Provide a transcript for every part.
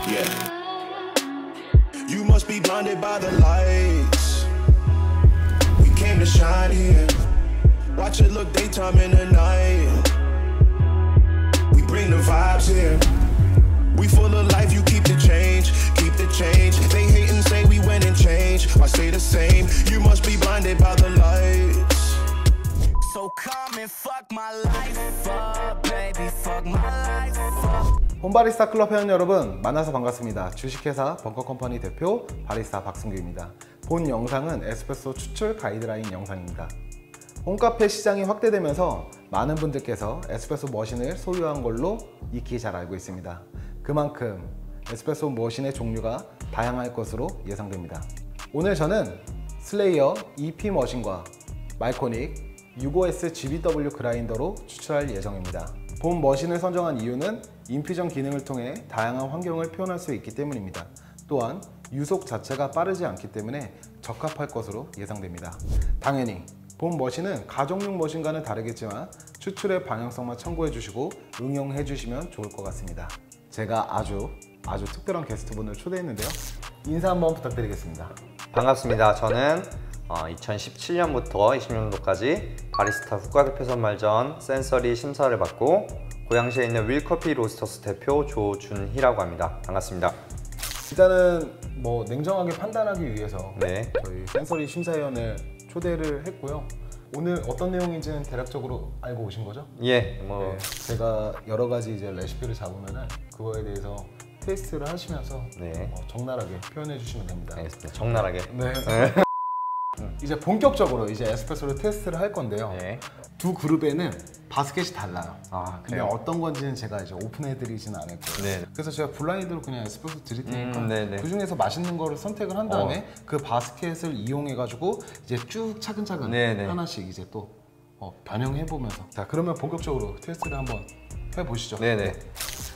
Yeah. You must be blinded by the lights. We came to shine here. Watch it look daytime in the night. We bring the vibes here. We full of life, you keep the change, keep the change. They hate and say we went and changed. I stay the same. You must be blinded by the lights. So come and fuck my life up, baby, fuck my life up. 홈바리스타 클럽 회원 여러분, 만나서 반갑습니다. 주식회사 벙커컴퍼니 대표 바리스타 박승규입니다. 본 영상은 에스프레소 추출 가이드라인 영상입니다. 홈카페 시장이 확대되면서 많은 분들께서 에스프레소 머신을 소유한 걸로 익히 잘 알고 있습니다. 그만큼 에스프레소 머신의 종류가 다양할 것으로 예상됩니다. 오늘 저는 슬레이어 EP 머신과 말코닉 65S GBW 그라인더로 추출할 예정입니다. 본 머신을 선정한 이유는 인퓨전 기능을 통해 다양한 환경을 표현할 수 있기 때문입니다. 또한 유속 자체가 빠르지 않기 때문에 적합할 것으로 예상됩니다. 당연히 본 머신은 가정용 머신과는 다르겠지만 추출의 방향성만 참고해 주시고 응용해 주시면 좋을 것 같습니다. 제가 아주 특별한 게스트분을 초대했는데요. 인사 한번 부탁드리겠습니다. 반갑습니다. 저는 2017년부터 20년도까지 바리스타 국가대표 선발전 센서리 심사를 받고 고양시에 있는 윌커피 로스터스 대표 조준희라고 합니다. 반갑습니다. 일단은 뭐 냉정하게 판단하기 위해서 네. 저희 센서리 심사위원을 초대를 했고요. 오늘 어떤 내용인지는 대략적으로 알고 오신 거죠? 예, 네, 제가 여러 가지 이제 레시피를 잡으면은 그거에 대해서 테스트를 하시면서 네. 적나라하게 표현해 주시면 됩니다. 알겠습니다. 적나라하게. 네. 이제 본격적으로 이제 에스프레소를 테스트를 할 건데요. 네. 두 그룹에는 바스켓이 달라요. 근데 그래요? 어떤 건지는 제가 이제 오픈해 드리진 않을 거예요. 네. 그래서 제가 블라인드로 그냥 에스프레소 드릴 테니까 네네. 그 중에서 맛있는 거를 선택을 한 다음에 그 바스켓을 이용해 가지고 이제 쭉 차근차근 네네. 하나씩 이제 또 변형해 보면서, 자 그러면 본격적으로 테스트를 한번 해 보시죠. 네네.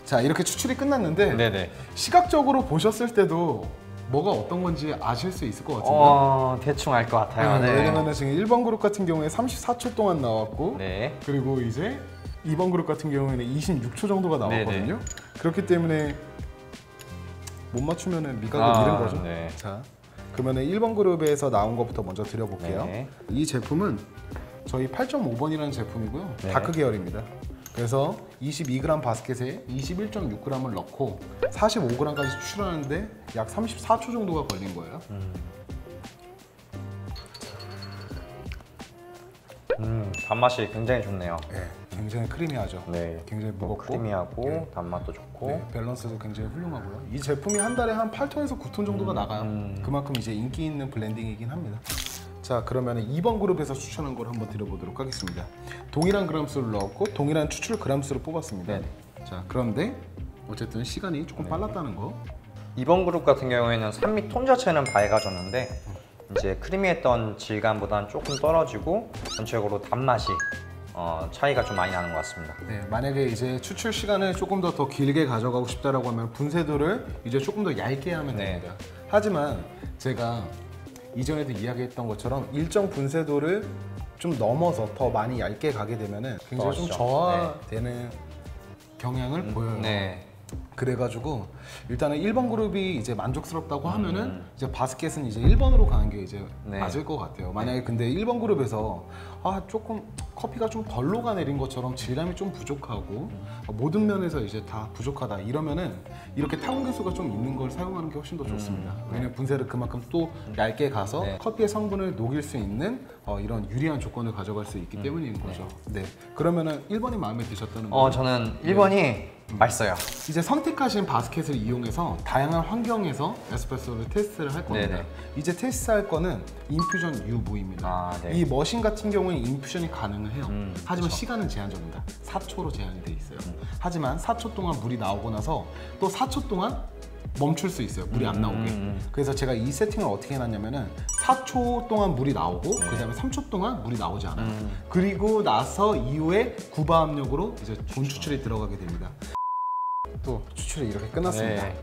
자, 이렇게 추출이 끝났는데 네네. 시각적으로 보셨을 때도 뭐가 어떤 건지 아실 수 있을 것 같은데요. 대충 알 것 같아요. 네. 왜냐면 지금 1번 그룹 같은 경우에 34초 동안 나왔고, 네. 그리고 이제 2번 그룹 같은 경우에는 26초 정도가 나왔거든요. 네네. 그렇기 때문에 못 맞추면 미각을 잃은 거죠. 네. 자, 그러면 1번 그룹에서 나온 것부터 먼저 드려볼게요. 네. 이 제품은 저희 8.5번이라는 제품이고요. 네. 다크 계열입니다. 그래서 22g 바스켓에 21.6g을 넣고 45g까지 추출하는데 약 34초 정도가 걸린 거예요. 단맛이 굉장히 좋네요. 네, 굉장히 크리미하죠. 네. 굉장히 무겁고 크리미하고 네. 단맛도 좋고. 네, 밸런스도 굉장히 훌륭하고요. 이 제품이 한 달에 한 8톤에서 9톤 정도가 나가요. 그만큼 이제 인기 있는 블렌딩이긴 합니다. 자, 그러면 2번 그룹에서 추천한 걸 한번 드려보도록 하겠습니다. 동일한 그램수를 넣었고 동일한 추출 그램수를 뽑았습니다. 네. 자, 그런데 어쨌든 시간이 조금 빨랐다는 거. 2번 그룹 같은 경우에는 산미 톤 자체는 밝아졌는데 이제 크리미했던 질감보다는 조금 떨어지고 전체적으로 단맛이 차이가 좀 많이 나는 것 같습니다. 네, 만약에 이제 추출 시간을 조금 더 길게 가져가고 싶다라고 하면 분쇄도를 이제 조금 더 얇게 하면 됩니다. 하지만 제가 이전에도 이야기했던 것처럼 일정 분쇄도를 좀 넘어서 더 많이 얇게 가게 되면은 굉장히 좀 저하되는 경향을 보여요. 네. 그래가지고 일단은 1번 그룹이 이제 만족스럽다고 하면은 이제 바스켓은 이제 1번으로 가는 게 이제 맞을 것 같아요. 만약에 근데 1번 그룹에서 조금 커피가 좀 덜 녹아내린 것처럼 질감이 좀 부족하고 모든 면에서 이제 다 부족하다 이러면은 이렇게 타공 개수가 좀 있는 걸 사용하는 게 훨씬 더 좋습니다. 왜냐면 분쇄를 그만큼 또 얇게 가서 커피의 성분을 녹일 수 있는 이런 유리한 조건을 가져갈 수 있기 때문인 거죠. 네. 그러면은 1번이 마음에 드셨다는 거죠? 저는 1번이 맛있어요. 이제 선택하신 바스켓을 이용해서 다양한 환경에서 에스프레소를 테스트를 할 겁니다. 네네. 이제 테스트할 거는 인퓨전 UV입니다. 네. 이 머신 같은 경우는 인퓨전이 가능을 해요. 하지만 그쵸. 시간은 제한적입니다. 4초로 제한이 돼 있어요. 하지만 4초 동안 물이 나오고 나서 또 4초 동안 멈출 수 있어요. 물이 안 나오게. 그래서 제가 이 세팅을 어떻게 해놨냐면은 4초 동안 물이 나오고 그 다음에 3초 동안 물이 나오지 않아요. 그리고 나서 이후에 구바 압력으로 이제 본 추출이 들어가게 됩니다. 또 추출이 이렇게 끝났습니다. 네.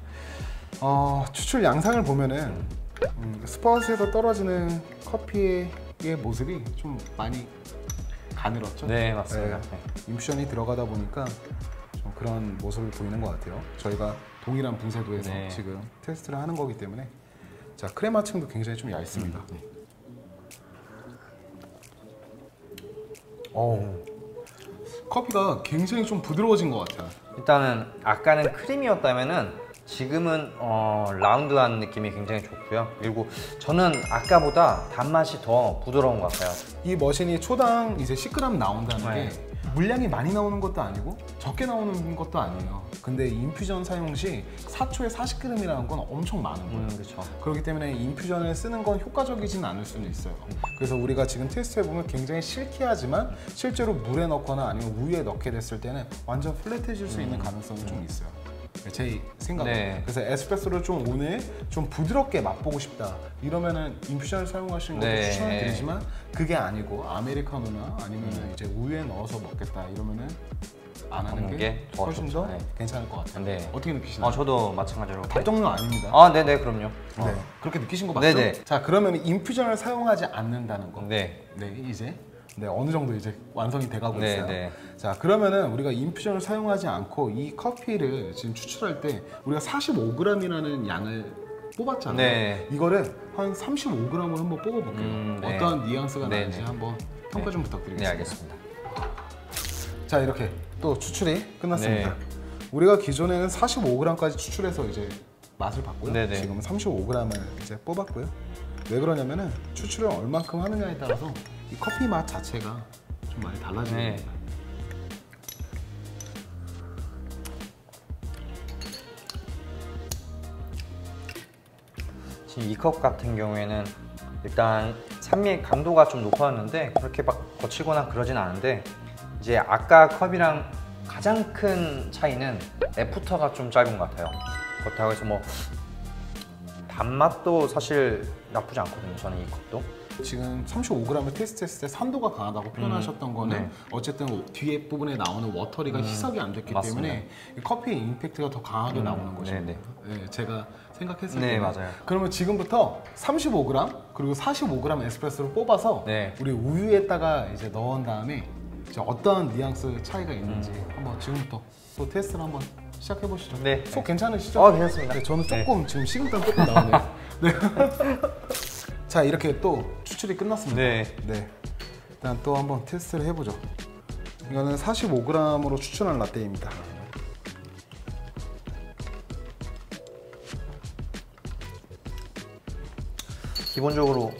추출 양상을 보면은 스팟에서 떨어지는 커피의 모습이 좀 많이 가늘었죠? 네, 맞습니다. 인퓨전이 들어가다 보니까 좀 그런 모습을 보이는 것 같아요. 저희가 동일한 분쇄도에서 네. 지금 테스트를 하는 거기 때문에. 자, 크레마층도 굉장히 좀 얇습니다. 커피가 굉장히 좀 부드러워진 것 같아요. 일단은 아까는 크림이었다면은 지금은 라운드한 느낌이 굉장히 좋고요. 그리고 저는 아까보다 단맛이 더 부드러운 것 같아요. 이 머신이 초당 이제 10g 나온다는 네. 게 물량이 많이 나오는 것도 아니고 적게 나오는 것도 아니에요. 근데 인퓨전 사용 시 4초에 40g이라는 건 엄청 많은 거예요. 그렇죠. 그렇기 때문에 인퓨전을 쓰는 건 효과적이진 않을 수는 있어요. 그래서 우리가 지금 테스트해보면 굉장히 실키하지만 실제로 물에 넣거나 아니면 우유에 넣게 됐을 때는 완전 플랫해질 수 있는 가능성이 좀 있어요. 제 생각은. 네. 그래서 에스프레소를 좀 오늘 좀 부드럽게 맛보고 싶다 이러면은 인퓨전을 사용하시는 것도 네. 추천을 드리지만 그게 아니고 아메리카노나 아니면 이제 우유에 넣어서 먹겠다 이러면은 안 하는 먹는 게 게 더 훨씬 좋죠. 더 네. 괜찮을 것 같아요. 네. 어떻게 느끼시나요? 저도 마찬가지로. 답정은 아닙니다. 네네, 그럼요. 네. 그렇게 느끼신 거 맞죠? 네네. 자, 그러면 인퓨전을 사용하지 않는다는 거. 네. 이제 어느 정도 이제 완성이 돼가고 네, 있어요. 네. 자, 그러면은 우리가 인퓨전을 사용하지 않고 이 커피를 지금 추출할 때 우리가 45g이라는 양을 뽑았잖아요. 네. 이거를 한 35g으로 한번 뽑아볼게요. 네. 어떠한 뉘앙스가 네, 나는지 네. 한번 평가 좀 부탁드리겠습니다. 네, 알겠습니다. 자, 이렇게 또 추출이 끝났습니다. 네. 우리가 기존에는 45g까지 추출해서 이제 맛을 봤고요. 네네. 지금은 35g을 이제 뽑았고요. 왜 그러냐면은 추출을 얼만큼 하느냐에 따라서 이 커피 맛 자체가 좀 많이 달라지게 네. 됩니다. 지금 이 컵 같은 경우에는 일단 산미의 강도가 좀 높았는데 그렇게 막 거칠거나 그러진 않은데 이제 아까 컵이랑 가장 큰 차이는 애프터가 좀 짧은 것 같아요. 그렇다고 해서 뭐 단맛도 사실 나쁘지 않거든요. 저는 이 컵도. 지금 35g을 테스트했을 때 산도가 강하다고 표현하셨던 거는 네. 어쨌든 뒤에 부분에 나오는 워터리가 희석이 안 됐기 맞습니다. 때문에 이 커피의 임팩트가 더 강하게 나오는 것입니다. 네네. 네, 제가 생각했을 네, 때 맞아요. 그러면 지금부터 35g 그리고 45g 에스프레소를 뽑아서 네. 우리 우유에다가 이제 넣은 다음에 이제 어떠한 뉘앙스 차이가 있는지 한번 지금부터 또 테스트를 한번 시작해 보시죠. 네. 속 괜찮으시죠? 괜찮습니다. 네, 저는 조금 지금 식은땀 조금 나오네요. 네. 자, 이렇게 또 추출이 끝났습니다. 네. 일단 또 한번 테스트를 해보죠. 이거는 45g으로 추출한 라떼입니다. 기본적으로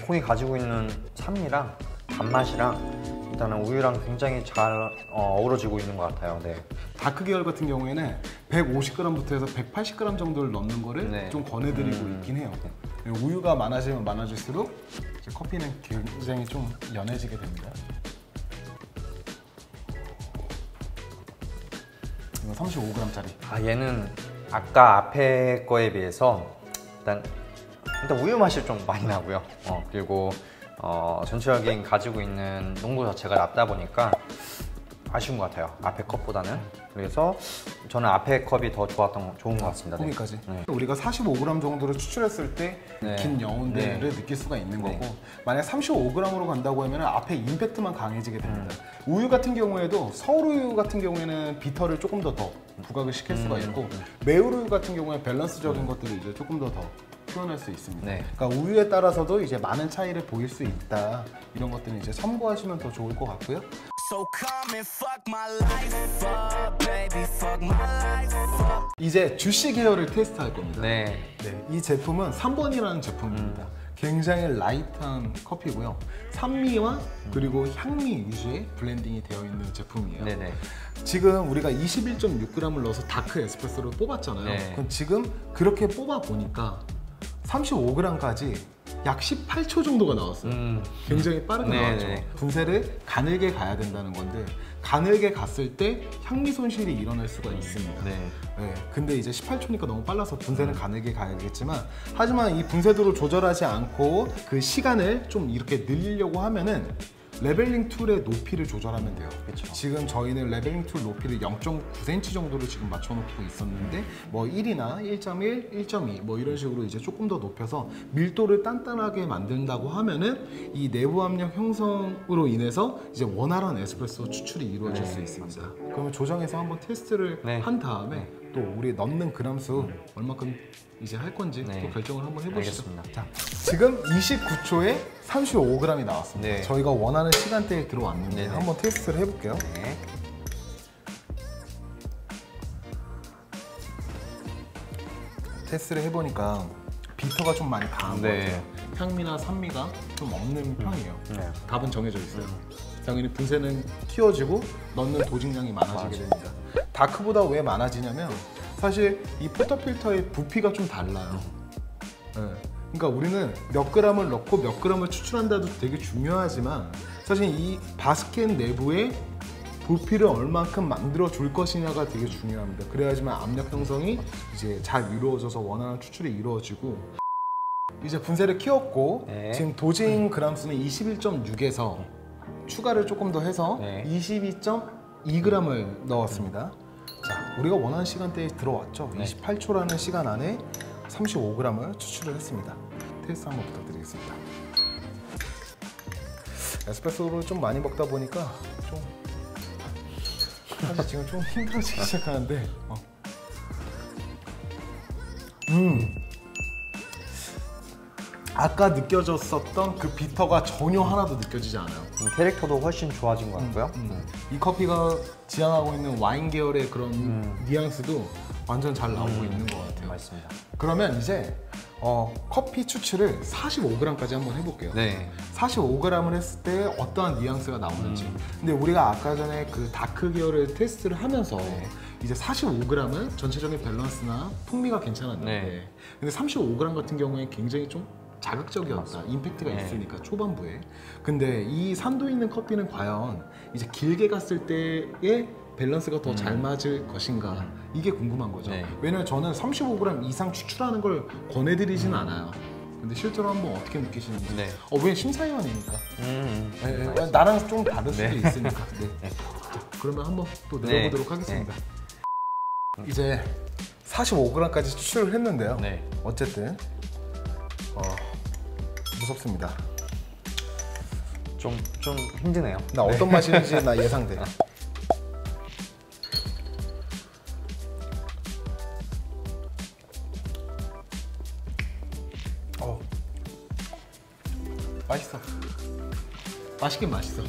콩이 가지고 있는 산미랑 단맛이랑 일단은 우유랑 굉장히 잘 어우러지고 있는 것 같아요. 네. 다크 계열 같은 경우에는 150g부터 해서 180g 정도를 넣는 거를 네. 좀 권해드리고 있긴 해요. 우유가 많아지면 많아질수록 이제 커피는 굉장히 좀 연해지게 됩니다. 이거 35g짜리. 얘는 아까 앞에 거에 비해서 일단 우유 맛이 좀 많이 나고요. 그리고 전체적인 가지고 있는 농도 자체가 낮다 보니까 아쉬운 것 같아요. 앞에 컵보다는. 그래서 저는 앞에 컵이 더 좋은 것 같습니다. 네. 거기까지. 네. 우리가 45g 정도를 추출했을 때 긴 네. 여운들을 네. 느낄 수가 있는 네. 거고 만약 35g으로 간다고 하면 앞에 임팩트만 강해지게 됩니다. 우유 같은 경우에도 서울우유 같은 경우에는 비터를 조금 더 부각을 시킬 수가 있고 매울우유 같은 경우에 밸런스적인 것들을 이제 조금 더 표현할 수 있습니다. 네. 그러니까 우유에 따라서도 이제 많은 차이를 보일 수 있다. 이런 것들은 이제 참고하시면 더 좋을 것 같고요. So come and fuck my life up, baby, fuck my life up. 이제 주시 계열을 테스트할 겁니다. 네. 네, 이 제품은 3번이라는 제품입니다. 굉장히 라이트한 커피고요. 산미와 그리고 향미 위주의 블렌딩이 되어 있는 제품이에요. 네네. 지금 우리가 21.6g을 넣어서 다크 에스프레소를 뽑았잖아요. 네. 그럼 지금 그렇게 뽑아 보니까 35g까지 약 18초 정도가 나왔어요. 굉장히 빠르게 네, 나왔죠. 네. 분쇄를 가늘게 가야 된다는 건데 가늘게 갔을 때 향미 손실이 일어날 수가 있습니다. 네. 네, 근데 이제 18초니까 너무 빨라서 분쇄는 가늘게 가야겠지만 하지만 이 분쇄도를 조절하지 않고 그 시간을 좀 이렇게 늘리려고 하면은 레벨링 툴의 높이를 조절하면 돼요. 그쵸. 지금 저희는 레벨링 툴 높이를 0.9cm 정도로 지금 맞춰놓고 있었는데 뭐 1이나 1.1, 1.2 뭐 이런 식으로 이제 조금 더 높여서 밀도를 단단하게 만든다고 하면은 이 내부 압력 형성으로 인해서 이제 원활한 에스프레소 추출이 이루어질 수 있습니다. 그러면 조정해서 한번 테스트를 한 다음에 또 우리 넣는 그람수 얼마큼 이제 할 건지 또 결정을 한번 해보시죠. 알겠습니다. 자, 지금 29초에 35g이 나왔습니다. 네. 저희가 원하는 시간대에 들어왔는데 네네. 한번 테스트를 해볼게요. 네. 테스트를 해보니까 비터가 좀 많이 강한 것 네. 같아요. 향미나 산미가 좀 없는 편이에요. 네. 답은 정해져 있어요. 당연히 분쇄는 키워지고 넣는 도직량이 많아지게 됩니다. 다크보다 왜 많아지냐면 사실 이 포터필터의 부피가 좀 달라요. 네. 그러니까 우리는 몇 그램을 넣고 몇 그램을 추출한다도 되게 중요하지만 사실 이 바스켓 내부에 부피를 얼만큼 만들어 줄 것이냐가 되게 중요합니다. 그래야지만 압력 형성이 이제 잘 이루어져서 원하는 추출이 이루어지고 이제 분쇄를 키웠고 네. 지금 도징 그램수는 21.6에서 추가를 조금 더 해서 22.2g을 넣었습니다. 자, 우리가 원하는 시간대에 들어왔죠. 28초라는 시간 안에 35g을 추출을 했습니다. 테스트 한번 부탁드리겠습니다. 에스프레소를 좀 많이 먹다 보니까 좀 사실 지금 좀 힘들어지기 시작하는데 아까 느껴졌었던 그 비터가 전혀 하나도 느껴지지 않아요. 캐릭터도 훨씬 좋아진 것 같고요. 이 커피가 지향하고 있는 와인 계열의 그런 뉘앙스도 완전 잘 나오고 있는 것 같아요. 맞습니다. 그러면 이제 커피 추출을 45g까지 한번 해볼게요. 네. 45g을 했을 때 어떠한 뉘앙스가 나오는지. 근데 우리가 아까 전에 그 다크 계열을 테스트를 하면서 이제 45g은 전체적인 밸런스나 풍미가 괜찮았는데 근데 35g 같은 경우에 굉장히 좀 자극적이었다. 임팩트가 있으니까 초반부에. 근데 이 산도 있는 커피는 과연 이제 길게 갔을 때의 밸런스가 더 잘 맞을 것인가 이게 궁금한 거죠. 왜냐면 저는 35g 이상 추출하는 걸 권해드리진 않아요. 근데 실제로 한번 어떻게 느끼시는지. 왜 심사위원이니까. 나랑 좀 다를 수도 있으니까. 자, 그러면 한번 또 내려보도록 하겠습니다. 이제 45g까지 추출을 했는데요. 어쨌든 무섭습니다. 좀 힘드네요. 나 어떤 맛인지 나 예상돼. 맛있어. 맛있긴 맛있어.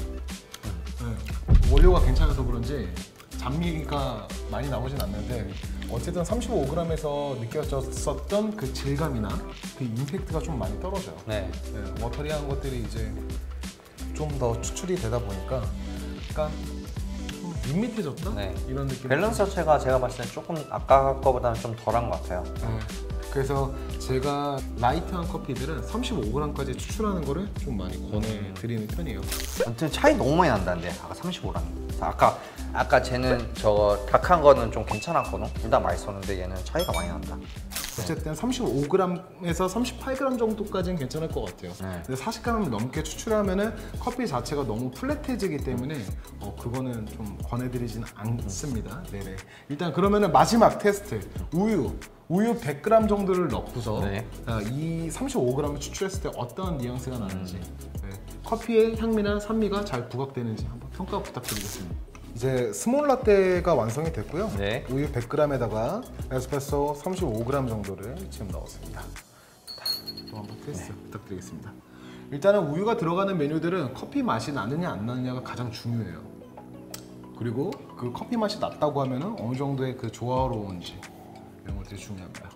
원료가 괜찮아서 그런지 잡미가 많이 나오진 않는데 어쨌든 35g에서 느껴졌었던 그 질감이나 그 임팩트가 좀 많이 떨어져요. 워터리한 것들이 이제 좀 더 추출이 되다 보니까 약간 좀 밋밋해졌다? 이런 느낌. 밸런스 자체가 제가 봤을 때 조금 아까 거보다는 좀 덜한 것 같아요. 그래서 제가 라이트한 커피들은 35g까지 추출하는 거를 좀 많이 권해드리는 편이에요. 아무튼 차이 너무 많이 난다는데 아까 35랑 아까 쟤는 저거 다크한 거는 좀 괜찮았거든. 일단 맛있었는데 얘는 차이가 많이 난다. 어쨌든 35g에서 38g 정도까지는 괜찮을 것 같아요. 근데 40g을 넘게 추출하면은 커피 자체가 너무 플랫해지기 때문에 그거는 좀 권해드리진 않습니다. 일단 그러면은 마지막 테스트 우유 100g 정도를 넣고서 이 35g을 추출했을 때 어떤 뉘앙스가 나는지 커피의 향미나 산미가 잘 부각되는지 한번 평가 부탁드리겠습니다. 이제 스몰 라떼가 완성이 됐고요. 우유 100g에다가 에스프레소 35g 정도를 지금 넣었습니다. 또 한번 테스트 부탁드리겠습니다. 일단은 우유가 들어가는 메뉴들은 커피 맛이 나느냐 안 나느냐가 가장 중요해요. 그리고 그 커피 맛이 났다고 하면은 어느 정도의 그 조화로운지 이런 것들이 중요합니다.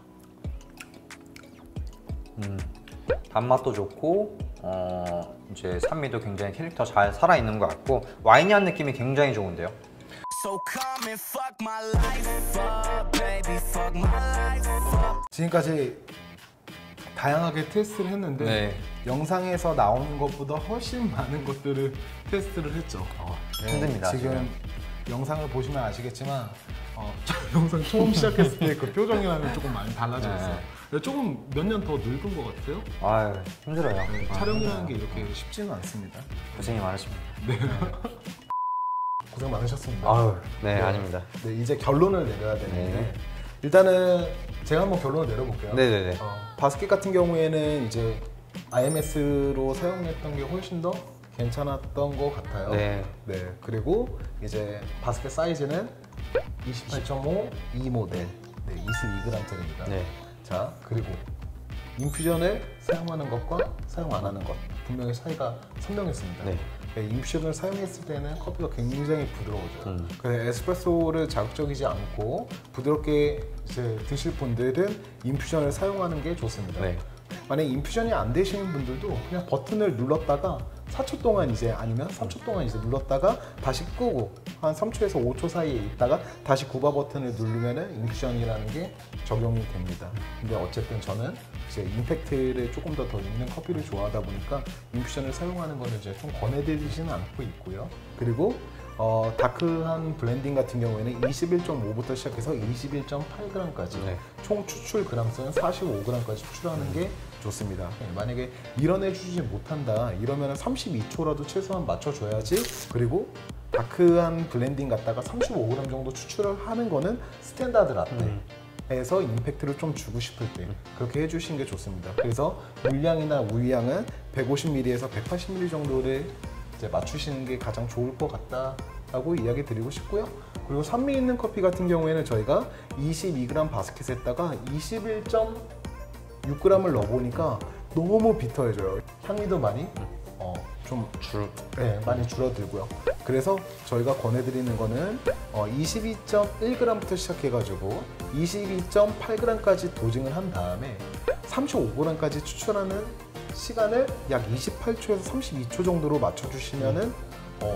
단맛도 좋고 이제 산미도 굉장히 캐릭터 잘 살아있는 것 같고 와이니한 느낌이 굉장히 좋은데요. 지금까지 다양하게 테스트를 했는데 영상에서 나오는 것보다 훨씬 많은 것들을 테스트를 했죠. 힘듭니다. 지금 영상을 보시면 아시겠지만 영상 처음 시작했을 때 그 표정이랑은 조금 많이 달라져 있어요. 조금 몇 년 더 늙은 것 같아요. 아유, 힘들어요. 촬영이라는 게 이렇게 쉽지는 않습니다. 고생이 많으십니다. 고생 많으셨습니다. 아유, 네, 아닙니다. 네, 이제 결론을 내려야 되는데 네. 일단은 제가 한번 결론을 내려볼게요. 네네네. 바스켓 같은 경우에는 이제 IMS로 사용했던 게 훨씬 더 괜찮았던 것 같아요. 네. 네. 그리고 이제 바스켓 사이즈는 28.5 E 모델, 네, 22g짜리입니다. 네. 자, 그리고 인퓨전을 사용하는 것과 사용 안 하는 것 분명히 차이가 선명했습니다. 네. 네, 인퓨전을 사용했을 때는 커피가 굉장히 부드러워져요. 그래서 에스프레소를 자극적이지 않고 부드럽게 이제 드실 분들은 인퓨전을 사용하는 게 좋습니다. 네. 만약에 인퓨전이 안 되시는 분들도 그냥 버튼을 눌렀다가 4초 동안 이제 아니면 3초 동안 이제 눌렀다가 다시 끄고 한 3초에서 5초 사이에 있다가 다시 구바 버튼을 누르면은 인퓨전이라는 게 적용이 됩니다. 근데 어쨌든 저는 이제 임팩트를 조금 더 있는 커피를 좋아하다 보니까 인퓨전을 사용하는 거는 이제 좀 권해드리지는 않고 있고요. 그리고 다크한 블렌딩 같은 경우에는 21.5부터 시작해서 21.8g까지 네. 총 추출 그람수는 45g까지 추출하는 게 좋습니다. 만약에 밀어내주지 못한다 이러면 32초라도 최소한 맞춰줘야지. 그리고 다크한 블렌딩 갖다가 35g 정도 추출을 하는 거는 스탠다드 라떼에서 임팩트를 좀 주고 싶을 때 그렇게 해주시는 게 좋습니다. 그래서 물량이나 우유량은 150ml에서 180ml 정도를 이제 맞추시는 게 가장 좋을 것 같다라고 이야기 드리고 싶고요. 그리고 산미 있는 커피 같은 경우에는 저희가 22g 바스켓에다가 21.6g을 넣어보니까 너무 비터해져요. 향미도 많이 많이 줄어들고요. 그래서 저희가 권해드리는 거는 22.1g부터 시작해가지고 22.8g까지 도징을 한 다음에 35g까지 추출하는 시간을 약 28초에서 32초 정도로 맞춰주시면은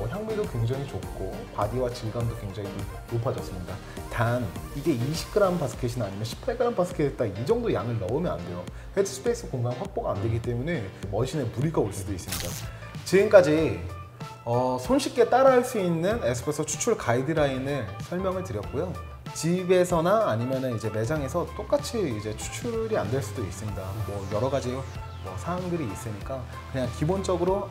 향미도 굉장히 좋고 바디와 질감도 굉장히 높아졌습니다. 단 이게 20g 바스켓이나 아니면 18g 바스켓에 딱 이 정도 양을 넣으면 안 돼요. 헤드스페이스 공간 확보가 안 되기 때문에 머신에 무리가 올 수도 있습니다. 지금까지 손쉽게 따라할 수 있는 에스프레소 추출 가이드라인을 설명을 드렸고요. 집에서나 아니면 이제 매장에서 똑같이 이제 추출이 안 될 수도 있습니다. 뭐 여러 가지 사항들이 있으니까 그냥 기본적으로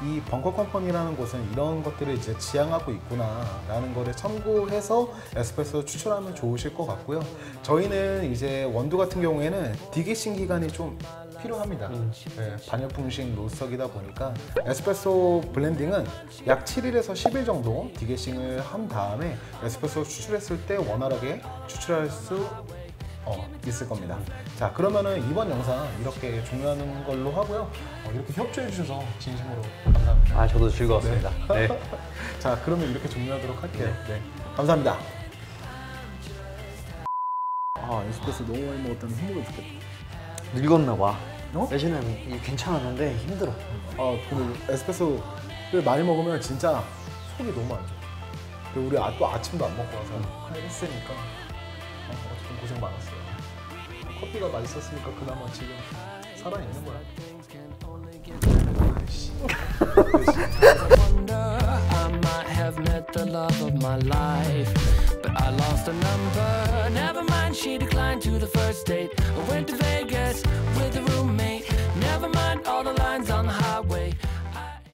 이 벙커 컴퍼니라는 곳은 이런 것들을 이제 지향하고 있구나라는 거를 참고해서 에스프레소 추출하면 좋으실 것 같고요. 저희는 이제 원두 같은 경우에는 디게싱 기간이 좀 필요합니다. 네, 반열풍식 로스터기다 보니까 에스프레소 블렌딩은 약 7일에서 10일 정도 디게싱을 한 다음에 에스프레소 추출했을 때 원활하게 추출할 수 있을 겁니다. 자, 그러면은 이번 영상 이렇게 종료하는 걸로 하고요. 이렇게 협조해 주셔서 진심으로 감사합니다. 저도 즐거웠습니다. 네. 자, 그러면 이렇게 종료하도록 할게요. 네. 감사합니다. 에스프레소 너무 많이 먹었다면 힘들어 죽겠다. 늙었나 봐. 예전에는 이게 괜찮았는데 힘들어. 근데 에스프레소를 많이 먹으면 진짜 속이 너무 안 좋아. 그리고 우리 또 아침도 안 먹고 와서 했으니까 어쨌든 고생 많았어요. 커피가 맛있었으니까 그나마 지금 살아있는 거야. I might have met the love of my life, but I lost a number. Never mind, she declined to the first date. I went to Vegas with a roommate.